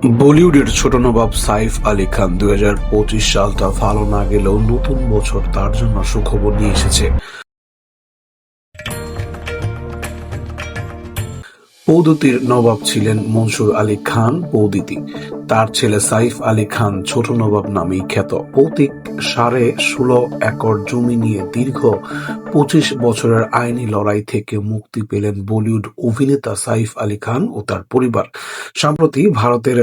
বলিউডের ছোট নবাব সাইফ আলী খান 2025 সালটা ভালো না গেলেও নতুন বছর তার জন্য সুখবর নিয়ে এসেছে। পৌদুতির নবাব ছিলেন মনসুর আলী খান পৌদিতি। তার ছেলে সাইফ আলী খান ছোট নবাব নামেই খ্যাত। পৈতৃক 16.5 একর জমি নিয়ে দীর্ঘ 25 বছরের আইনি লড়াই থেকে মুক্তি পেলেন বলিউড অভিনেতা সাইফ আলী খান ও তার পরিবার। সম্প্রতি ভারতের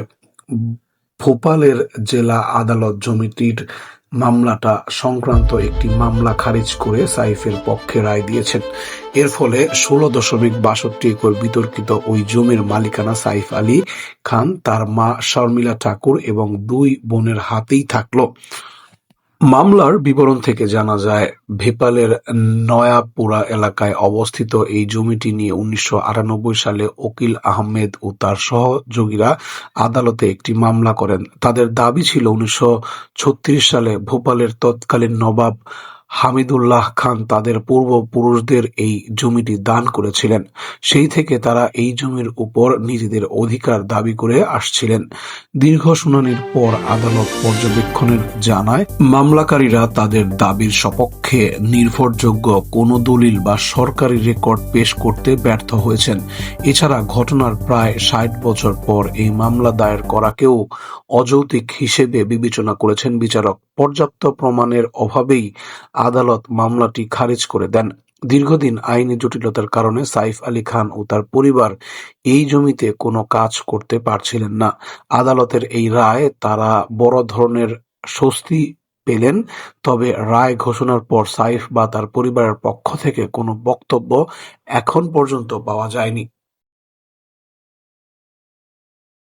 ভোপালের জেলা আদালত জমিটির মামলাটা সংক্রান্ত একটি মামলা খারিজ করে সাইফের পক্ষে রায় দিয়েছেন। এর ফলে 16.62 একর বিতর্কিত ওই জমির মালিকানা সাইফ আলী খান, তার মা শর্মিলা ঠাকুর এবং 2 বোনের হাতেই থাকলো। মামলার বিবরণ থেকে জানা যায়, ভোপালের নয়াপুরা এলাকায় অবস্থিত এই জমিটি নিয়ে 1998 সালে উকিল আহমেদ ও তার সহযোগীরা আদালতে একটি মামলা করেন। তাদের দাবি ছিল 1936 সালে ভোপালের তৎকালীন নবাব হামিদুল্লাহ খান তাদের পূর্বপুরুষদের এই জমিটি দান করেছিলেন। সেই থেকে তারা এই জমির উপর নিজেদের অধিকার দাবি করে আসছিলেন। দীর্ঘ শুনানির পর আদালত পর্যবেক্ষণের জানায়, মামলাকারীরা তাদের দাবির সপক্ষে নির্ভরযোগ্য কোনো দলিল বা সরকারি রেকর্ড পেশ করতে ব্যর্থ হয়েছেন। এছাড়া ঘটনার প্রায় 60 বছর পর এই মামলা দায়ের করাকেও অযৌক্তিক হিসেবে বিবেচনা করেছেন বিচারক। পর্যাপ্ত প্রমাণের অভাবেই আদালত মামলাটি খারিজ করে দেন। দীর্ঘদিন আইনি জটিলতার কারণে সাইফ আলী খান ও তার পরিবার এই জমিতে কোনো কাজ করতে পারছিলেন না। আদালতের এই রায় তারা বড় ধরনের স্বস্তি পেলেন। তবে রায় ঘোষণার পর সাইফ বা তার পরিবারের পক্ষ থেকে কোনো বক্তব্য এখন পর্যন্ত পাওয়া যায়নি।